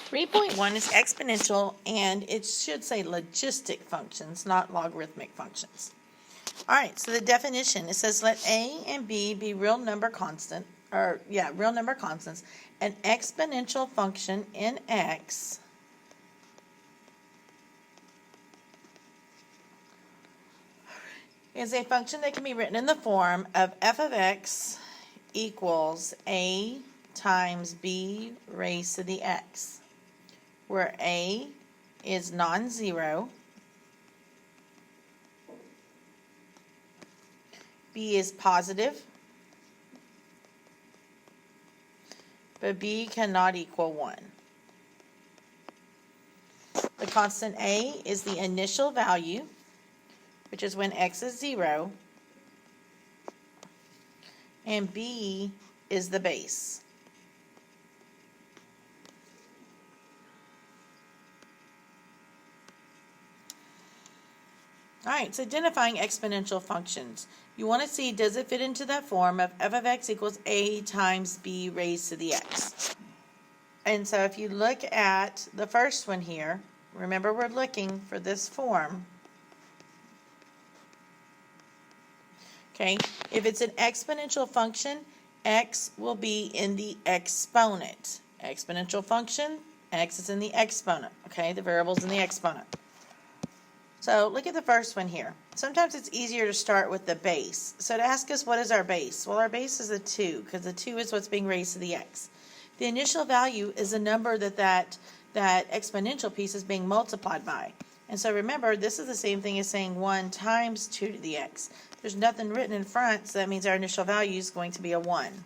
3.1 is exponential, and it should say logistic functions, not logarithmic functions. All right, so the definition, it says let a and b be real number constants. An exponential function in x is a function that can be written in the form of f of x equals a times b raised to the x, where a is non-zero, b is positive, but b cannot equal 1. The constant a is the initial value, which is when x is 0, and b is the base. All right, so identifying exponential functions. You want to see, does it fit into that form of f of x equals a times b raised to the x? And so if you look at the first one here, remember we're looking for this form. Okay, if it's an exponential function, x will be in the exponent. Exponential function, x is in the exponent. Okay, the variable's in the exponent. So look at the first one here. Sometimes it's easier to start with the base. So to ask us what is our base? Well, our base is a 2, because the 2 is what's being raised to the x. The initial value is a number that exponential piece is being multiplied by. And so remember, this is the same thing as saying 1 times 2 to the x. There's nothing written in front, so that means our initial value is going to be a 1.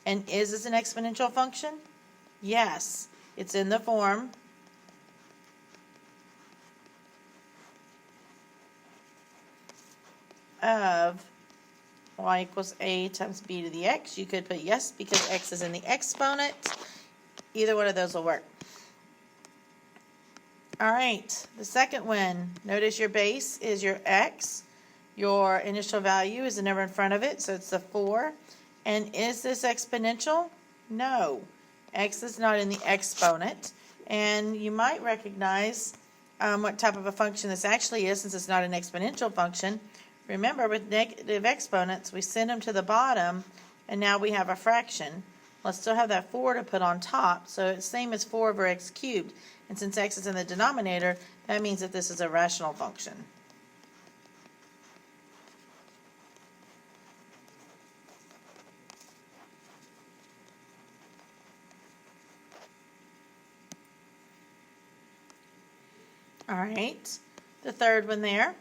And is this an exponential function? Yes. It's in the form of y equals a times b to the x. You could put yes because x is in the exponent. Either one of those will work. All right, the second one. Notice your base is your x. Your initial value is the number in front of it, so it's the 4. And is this exponential? No. X is not in the exponent. And you might recognize what type of a function this actually is, since it's not an exponential function. Remember, with negative exponents, we send them to the bottom, and now we have a fraction. Let's still have that 4 to put on top, so it's same as 4 over x cubed. And since x is in the denominator, that means that this is a rational function. All right, the third one there.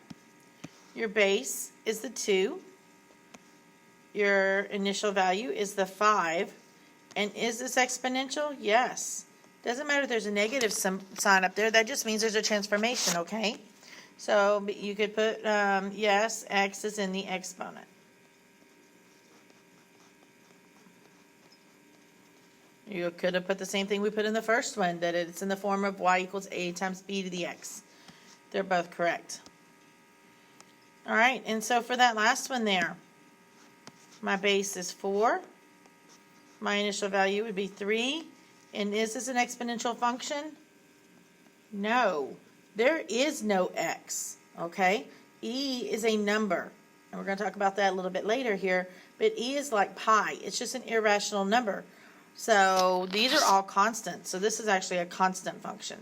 Your base is the 2. Your initial value is the 5. And is this exponential? Yes. Doesn't matter if there's a negative sign up there. That just means there's a transformation, okay? So you could put, yes, x is in the exponent. You could have put the same thing we put in the first one, that it's in the form of y equals a times b to the x. They're both correct. All right, and so for that last one there, my base is 4. My initial value would be 3. And is this an exponential function? No. There is no x, okay? E is a number, and we're going to talk about that a little bit later here, but e is like pi. It's just an irrational number. So these are all constants, so this is actually a constant function.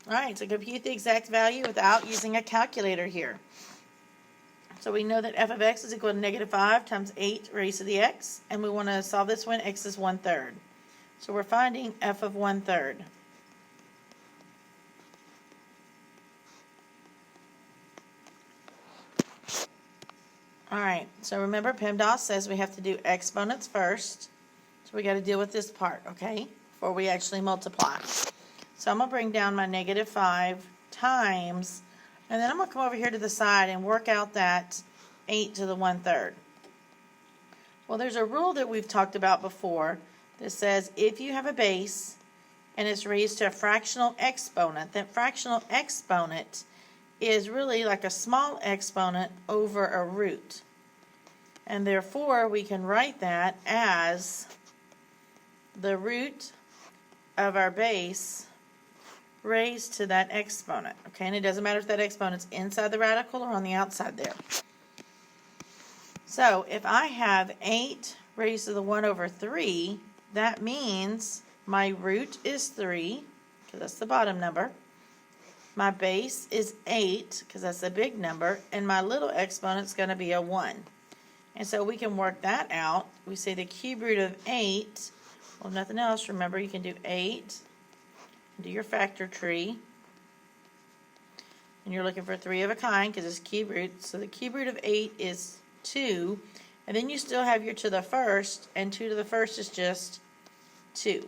All right, so compute the exact value without using a calculator here. So we know that f of x is equal to negative 5 times 8 raised to the x, and we want to solve this when x is 1/3. So we're finding f of 1/3. All right, so remember PEMDAS says we have to do exponents first. So we got to deal with this part, okay, before we actually multiply. So I'm going to bring down my negative 5 times, and then I'm going to come over here to the side and work out that 8 to the 1/3. Well, there's a rule that we've talked about before that says if you have a base and it's raised to a fractional exponent, that fractional exponent is really like a small exponent over a root. And therefore, we can write that as the root of our base raised to that exponent. Okay, and it doesn't matter if that exponent's inside the radical or on the outside there. So if I have 8 raised to the 1 over 3, that means my root is 3, because that's the bottom number. My base is 8, because that's the big number, and my little exponent's going to be a 1. And so we can work that out. We say the cube root of 8, well, if nothing else, remember you can do 8, do your factor tree, and you're looking for 3 of a kind because it's cube root. So the cube root of 8 is 2, and then you still have your to the first, and 2 to the first is just 2.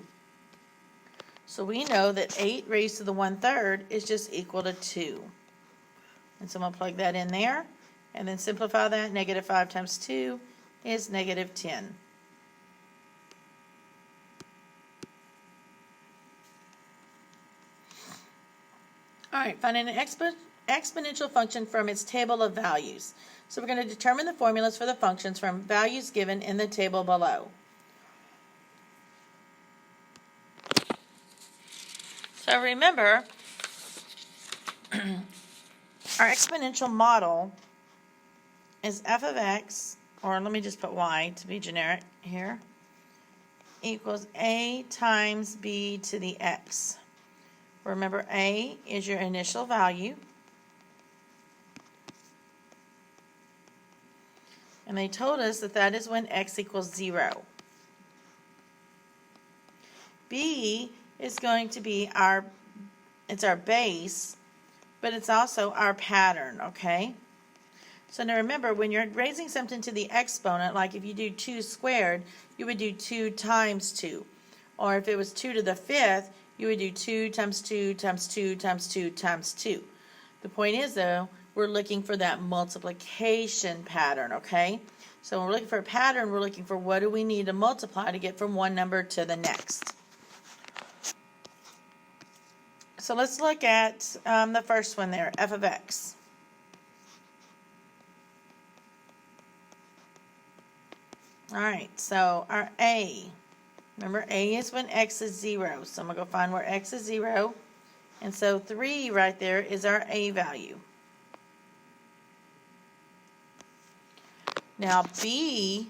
So we know that 8 raised to the 1/3 is just equal to 2. And so I'm going to plug that in there, and then simplify that. Negative 5 times 2 is negative 10. All right, finding an exponential function from its table of values. So we're going to determine the formulas for the functions from values given in the table below. So remember, our exponential model is f of x, or let me just put y to be generic here, equals a times b to the x. Remember, a is your initial value, and they told us that that is when x equals 0. B is going to be our base, but it's also our pattern, okay? So now remember, when you're raising something to the exponent, like if you do 2 squared, you would do 2 times 2. Or if it was 2 to the 5th, you would do 2 times 2 times 2 times 2 times 2. The point is, though, we're looking for that multiplication pattern, okay? So when we're looking for a pattern, we're looking for what do we need to multiply to get from one number to the next. So let's look at the first one there, f of x. All right, so our a, remember a is when x is 0. So I'm going to go find where x is 0. And so 3 right there is our a value. Now b,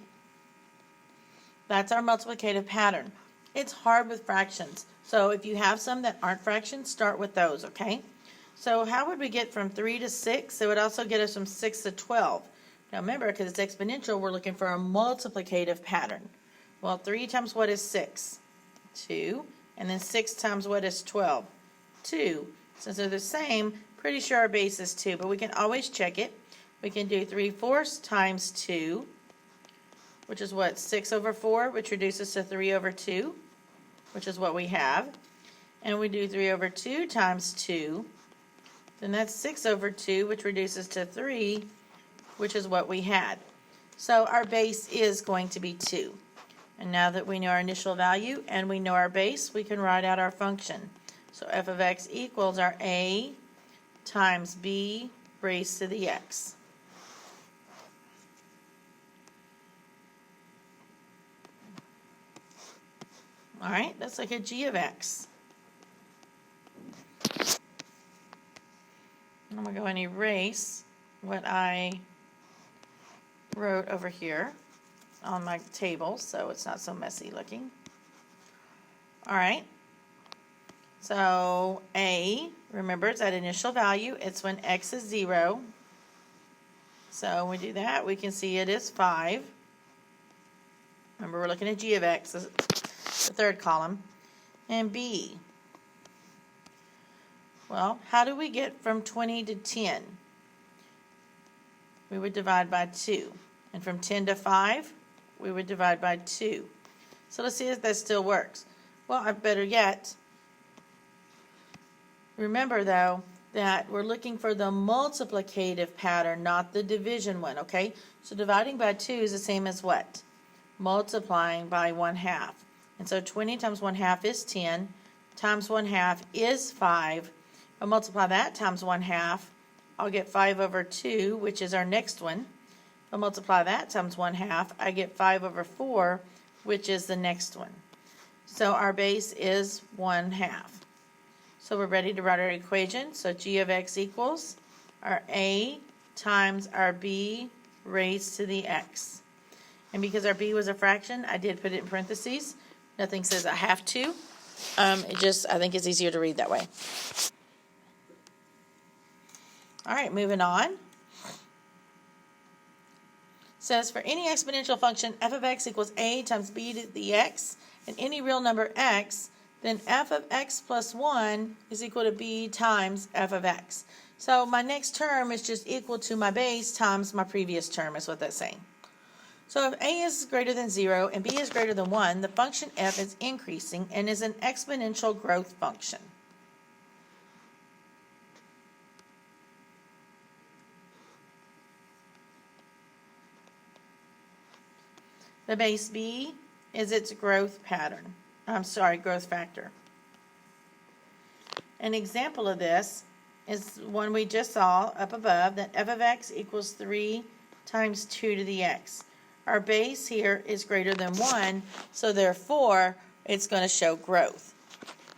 that's our multiplicative pattern. It's hard with fractions. So if you have some that aren't fractions, start with those, okay? So how would we get from 3 to 6? It would also get us from 6 to 12. Now remember, because it's exponential, we're looking for a multiplicative pattern. Well, 3 times what is 6? 2. And then 6 times what is 12? 2. Since they're the same, pretty sure our base is 2, but we can always check it. We can do 3/4 times 2, which is what? 6 over 4, which reduces to 3 over 2, which is what we have. And we do 3 over 2 times 2, then that's 6 over 2, which reduces to 3, which is what we had. So our base is going to be 2. And now that we know our initial value and we know our base, we can write out our function. So f of x equals our a times b raised to the x. All right, let's look at g of x. I'm going to go and erase what I wrote over here on my table so it's not so messy looking. All right, so a, remember it's that initial value. It's when x is 0. So when we do that, we can see it is 5. Remember, we're looking at g of x, the third column. And b, well, how do we get from 20 to 10? We would divide by 2. And from 10 to 5, we would divide by 2. So let's see if that still works. Well, better yet, remember though that we're looking for the multiplicative pattern, not the division one, okay? So dividing by 2 is the same as what? Multiplying by 1/2. And so 20 times 1/2 is 10. times 1/2 is 5. I'll multiply that times 1/2. I'll get 5 over 2, which is our next one. I'll multiply that times 1/2. I get 5 over 4, which is the next one. So our base is 1/2. So we're ready to write our equation. So g of x equals our a times our b raised to the x. And because our b was a fraction, I did put it in parentheses. Nothing says I have to. I think it's easier to read that way. All right, moving on. Says for any exponential function, f of x equals a times b to the x, and any real number x, then f of x plus 1 is equal to b times f of x. So my next term is just equal to my base times my previous term, is what that's saying. So if a is greater than 0 and b is greater than 1, the function f is increasing and is an exponential growth function. The base b is its growth pattern. Growth factor. An example of this is one we just saw up above, that f of x equals 3 times 2 to the x. Our base here is greater than 1, so therefore it's going to show growth.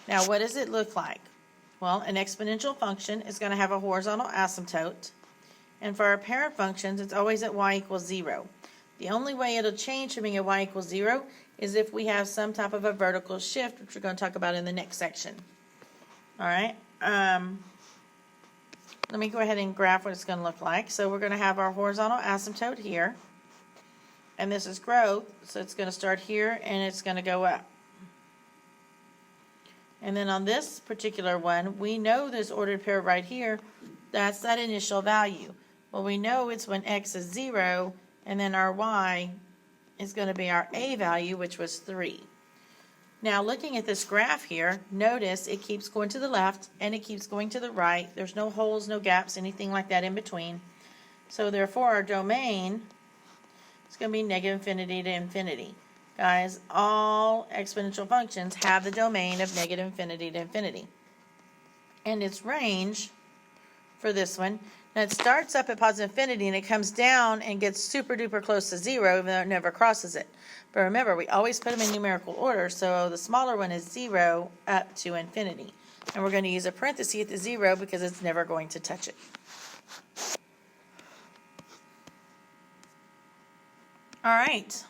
Now what does it look like? Well, an exponential function is going to have a horizontal asymptote, and for our parent functions it's always at y equals 0. The only way it'll change from being at y equals 0 is if we have some type of a vertical shift, which we're going to talk about in the next section. All right. Let me go ahead and graph what it's going to look like. So we're going to have our horizontal asymptote here. And this is growth, so it's going to start here and it's going to go up. And then on this particular one, we know this ordered pair right here, that's that initial value. Well, we know it's when x is 0, and then our y is going to be our a value, which was 3. Now looking at this graph here, notice it keeps going to the left and it keeps going to the right. There's no holes, no gaps, anything like that in between. So therefore our domain is going to be negative infinity to infinity. Guys, all exponential functions have the domain of negative infinity to infinity. And its range for this one, now it starts up at positive infinity and it comes down and gets super duper close to 0 even though it never crosses it. But remember, we always put them in numerical order, so the smaller one is 0 up to infinity. And we're going to use a parenthesis at the 0 because it's never going to touch it. All right.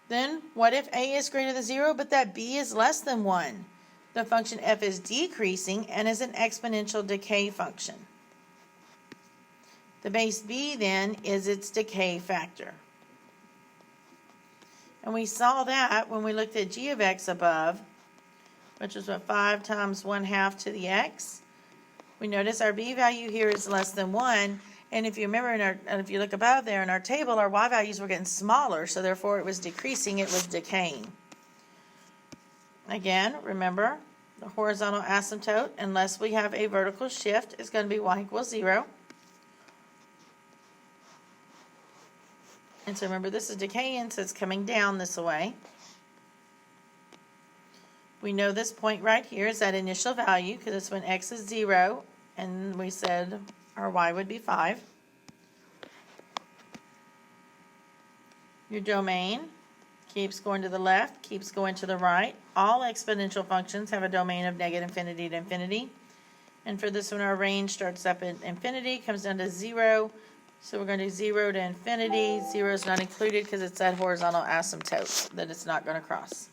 Then what if a is greater than 0 but that b is less than 1? The function f is decreasing and is an exponential decay function. The base b then is its decay factor. And we saw that when we looked at g of x above, which was 5 times 1/2 to the x. We notice our b value here is less than 1. And if you remember, if you look above there in our table, our y values were getting smaller, so therefore it was decreasing, it was decaying. Again, remember, the horizontal asymptote, unless we have a vertical shift, is going to be y equals 0. And so remember, this is decaying, so it's coming down this way. We know this point right here is that initial value, because it's when x is 0, and we said our y would be 5. Your domain keeps going to the left, keeps going to the right. All exponential functions have a domain of negative infinity to infinity. And for this one, our range starts up at infinity, comes down to 0. So we're going to do 0 to infinity. 0 is not included because it's that horizontal asymptote that it's not going to cross.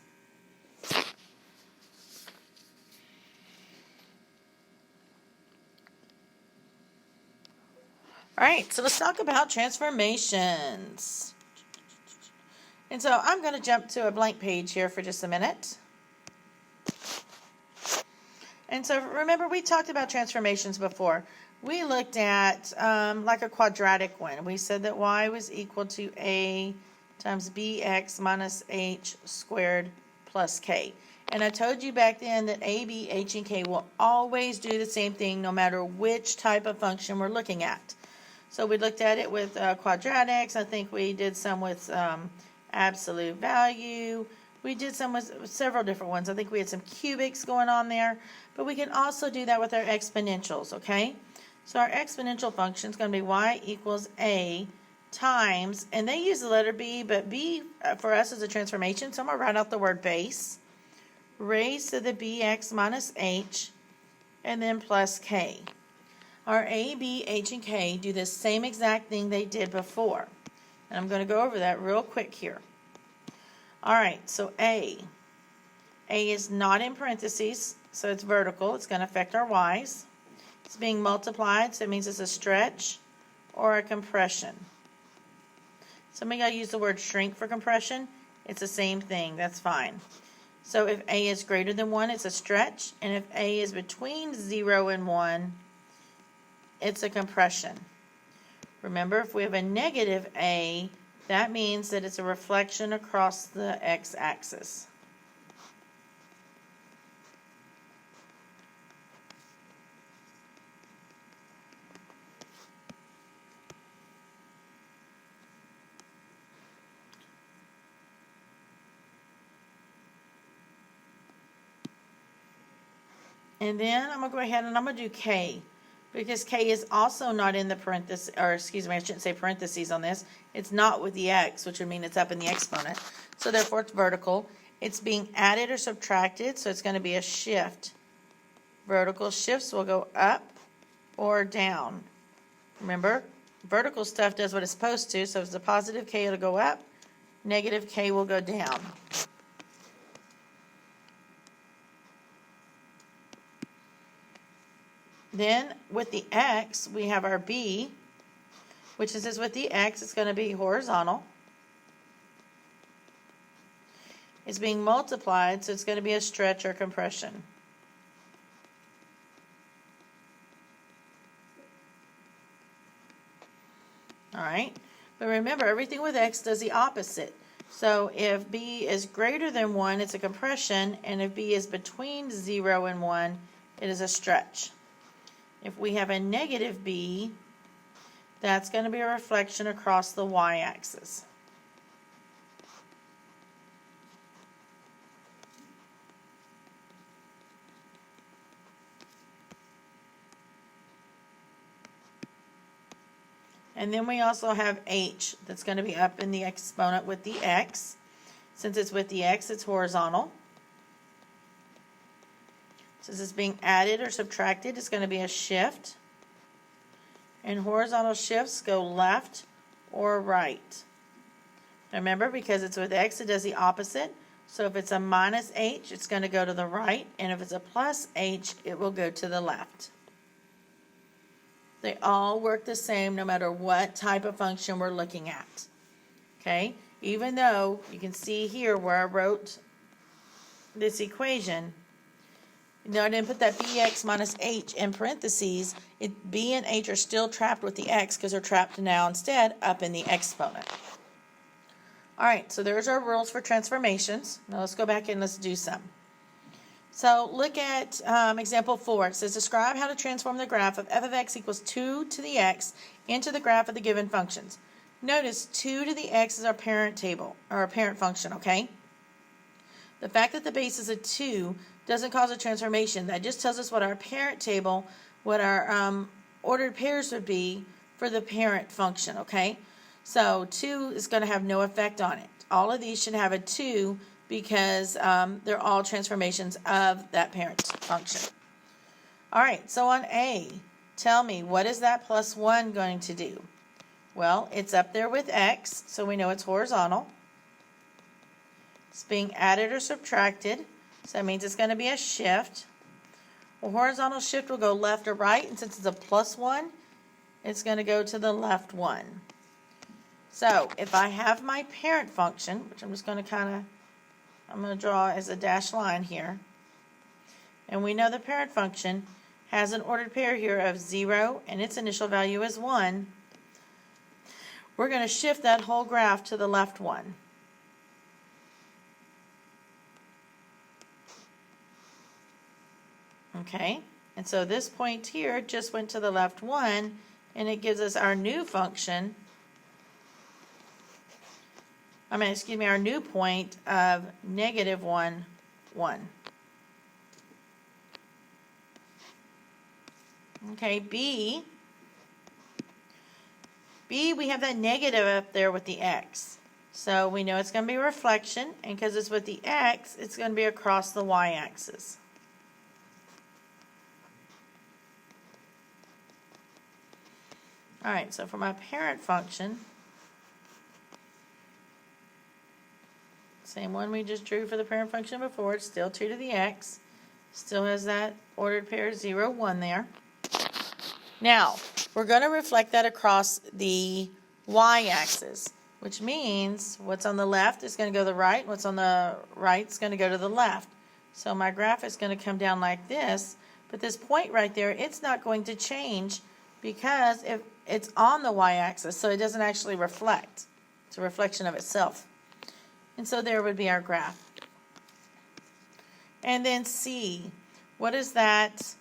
All right, so let's talk about transformations. And so I'm going to jump to a blank page here for just a minute. And so remember, we talked about transformations before. We looked at like a quadratic one. We said that y was equal to a times bx minus h squared plus k. And I told you back then that a, b, h, and k will always do the same thing no matter which type of function we're looking at. So we looked at it with quadratics. I think we did some with absolute value. We did some with several different ones. I think we had some cubics going on there, but we can also do that with our exponentials, okay? So our exponential function is going to be y equals a times, and they use the letter b, but b for us is a transformation, so I'm going to write out the word base, raised to the bx minus h, and then plus k. Our a, b, h, and k do the same exact thing they did before. And I'm going to go over that real quick here. Alright, so A is not in parentheses, so it's vertical. It's going to affect our y's. It's being multiplied, so it means it's a stretch or a compression. Somebody got to use the word shrink for compression. It's the same thing. That's fine. So if A is greater than 1, it's a stretch. And if A is between 0 and 1, it's a compression. Remember, if we have a negative A, that means that it's a reflection across the x-axis. And then I'm going to go ahead and I'm going to do K, because K is also not in the parentheses, or excuse me, I shouldn't say parentheses on this. It's not with the x, which would mean it's up in the exponent. So therefore it's vertical. It's being added or subtracted, so it's going to be a shift. Vertical shifts will go up or down. Remember, vertical stuff does what it's supposed to, so if it's a positive K, it'll go up. Negative K will go down. Then with the x, we have our b, which is with the x, it's going to be horizontal. It's being multiplied, so it's going to be a stretch or compression. Alright, but remember, everything with x does the opposite. So if b is greater than 1, it's a compression, and if b is between 0 and 1, it is a stretch. If we have a negative b, that's going to be a reflection across the y-axis. And then we also have h, that's going to be up in the exponent with the x. Since it's with the x, it's horizontal. Since it's being added or subtracted, it's going to be a shift. And horizontal shifts go left or right. Remember, because it's with x, it does the opposite. So if it's a minus h, it's going to go to the right. And if it's a plus h, it will go to the left. They all work the same no matter what type of function we're looking at. Okay? Even though you can see here where I wrote this equation, no, I didn't put that bx minus h in parentheses. B and h are still trapped with the x because they're trapped now instead up in the exponent. Alright, so there's our rules for transformations. Now let's go back and let's do some. So look at example 4. It says describe how to transform the graph of f of x equals 2 to the x into the graph of the given functions. Notice 2 to the x is our parent table, or our parent function, okay? The fact that the base is a 2 doesn't cause a transformation. That just tells us what our parent table, what our ordered pairs would be for the parent function, okay? So 2 is going to have no effect on it. All of these should have a 2 because they're all transformations of that parent function. Alright, so on A, tell me, what is that plus 1 going to do? Well, it's up there with x, so we know it's horizontal. It's being added or subtracted, so that means it's going to be a shift. Well, horizontal shift will go left or right, and since it's a plus 1, it's going to go to the left one. So if I have my parent function, which I'm just going to I'm going to draw as a dashed line here, and we know the parent function has an ordered pair here of 0 and its initial value is 1, we're going to shift that whole graph to the left one. Okay, and so this point here just went to the left one, and it gives us our new function our new point of negative 1, 1. Okay, B, we have that negative up there with the x. So we know it's going to be a reflection, and because it's with the x, it's going to be across the y-axis. All right, so for my parent function, same one we just drew for the parent function before, it's still 2 to the x. Still has that ordered pair 0, 1 there. Now, we're going to reflect that across the y-axis, which means what's on the left is going to go to the right, what's on the right is going to go to the left. So my graph is going to come down like this, but this point right there, it's not going to change because if it's on the y-axis, so it doesn't actually reflect. It's a reflection of itself. And so there would be our graph. And then C, what is that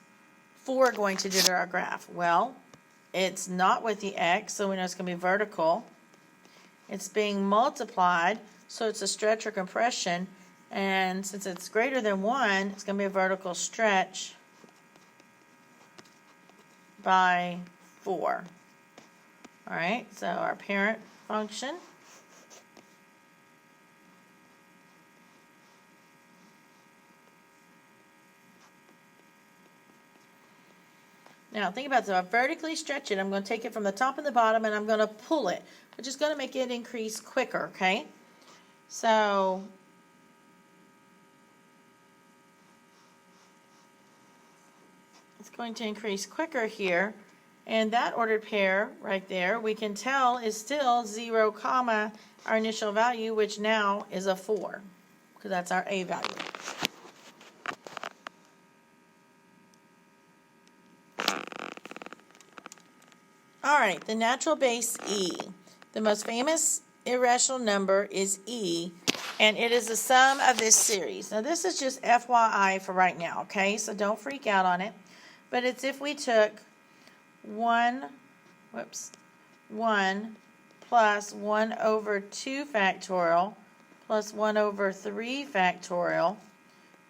4 going to do to our graph? Well, it's not with the x, so we know it's going to be vertical. It's being multiplied, so it's a stretch or compression. And since it's greater than 1, it's going to be a vertical stretch by 4. All right, so our parent function now think about this. If I vertically stretch it, I'm going to take it from the top and the bottom and I'm going to pull it, which is going to make it increase quicker, okay? So it's going to increase quicker here. And that ordered pair right there, we can tell is still 0, comma, our initial value, which now is a 4, because that's our A value. All right, the natural base E. The most famous irrational number is E, and it is the sum of this series. Now, this is just FYI for right now, okay? So don't freak out on it. But it's if we took 1 plus 1 over 2 factorial plus 1 over 3 factorial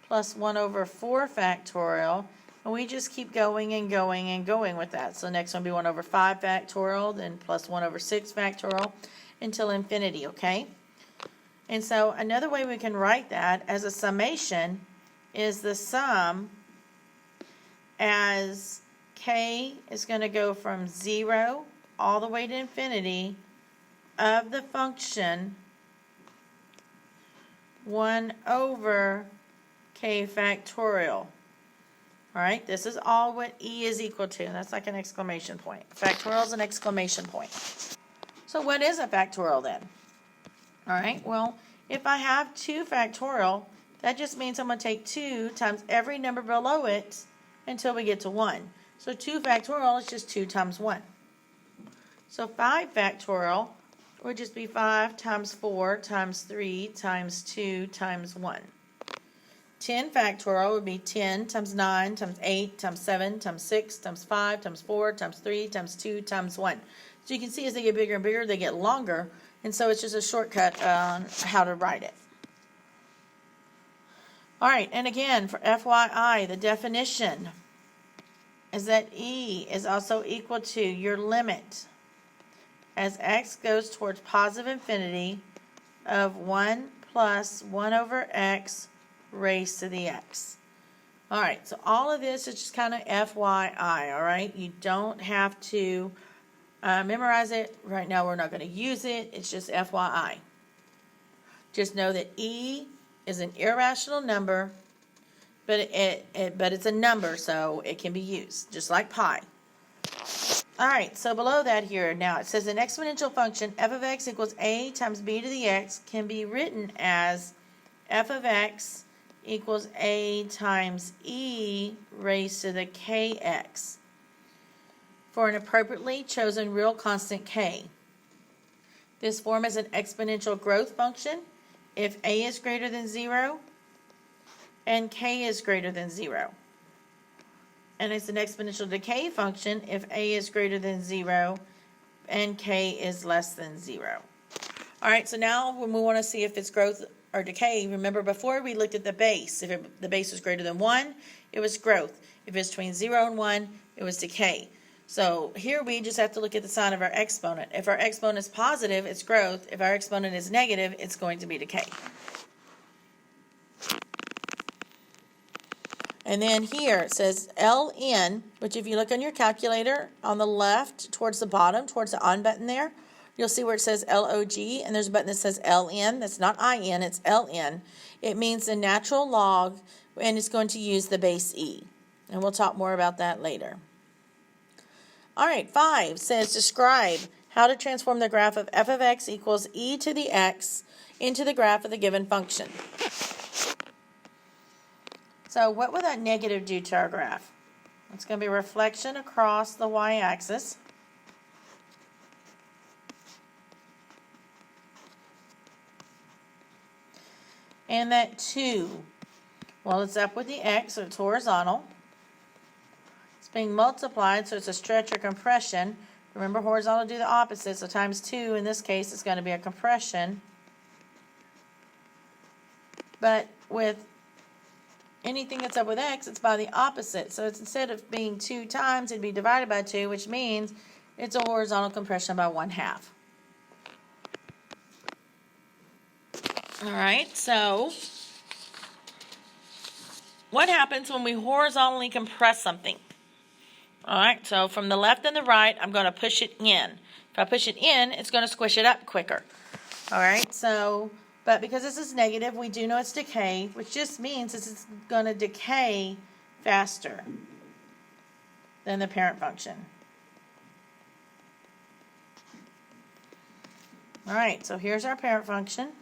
plus 1 over 4 factorial, and we just keep going and going and going with that. So next one will be 1 over 5 factorial, then plus 1 over 6 factorial until infinity, okay? And so another way we can write that as a summation is the sum as k is going to go from 0 all the way to infinity of the function 1 over k factorial. All right, this is all what E is equal to. That's like an exclamation point. Factorial is an exclamation point. So what is a factorial then? All right, well, if I have 2 factorial, that just means I'm going to take 2 times every number below it until we get to 1. So 2 factorial is just 2 times 1. So 5 factorial would just be 5 times 4 times 3 times 2 times 1. 10 factorial would be 10 times 9 times 8 times 7 times 6 times 5 times 4 times 3 times 2 times 1. So you can see as they get bigger and bigger, they get longer. And so it's just a shortcut on how to write it. All right, and again, for FYI, the definition is that E is also equal to your limit as x goes towards positive infinity of 1 plus 1 over x raised to the x. All right, so all of this is just kind of FYI, all right? You don't have to memorize it. Right now we're not going to use it. It's just FYI. Just know that E is an irrational number, but it's a number, so it can be used, just like pi. All right, so below that here, now it says an exponential function f of x equals a times b to the x can be written as f of x equals a times e raised to the kx for an appropriately chosen real constant k. This form is an exponential growth function if a is greater than 0 and k is greater than 0. And it's an exponential decay function if a is greater than 0 and k is less than 0. All right, so now when we want to see if it's growth or decay, remember before we looked at the base. If the base was greater than 1, it was growth. If it's between 0 and 1, it was decay. So here we just have to look at the sign of our exponent. If our exponent is positive, it's growth. If our exponent is negative, it's going to be decay. And then here it says Ln, which if you look on your calculator on the left towards the bottom, towards the on button there, you'll see where it says log, and there's a button that says Ln. That's not in, it's Ln. It means the natural log, and it's going to use the base e. And we'll talk more about that later. All right, 5 says describe how to transform the graph of f of x equals e to the x into the graph of the given function. So what would that negative do to our graph? It's going to be reflection across the y-axis. And that 2, well, it's up with the x, so it's horizontal. It's being multiplied, so it's a stretch or compression. Remember, horizontal do the opposite, so times 2 in this case is going to be a compression. But with anything that's up with x, it's by the opposite. So it's instead of being 2 times, it'd be divided by 2, which means it's a horizontal compression by 1/2. All right, so what happens when we horizontally compress something? All right, so from the left and the right, I'm going to push it in. If I push it in, it's going to squish it up quicker. All right, so, but because this is negative, we do know it's decay, which just means this is going to decay faster than the parent function. All right, so here's our parent function.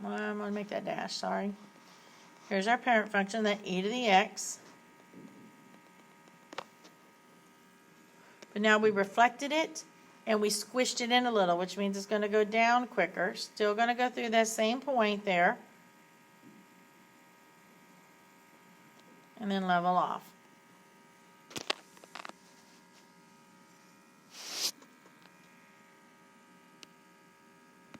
I'm going to make that dash, sorry. Here's our parent function, that e to the x. But now we reflected it, and we squished it in a little, which means it's going to go down quicker. Still going to go through that same point there. And then level off.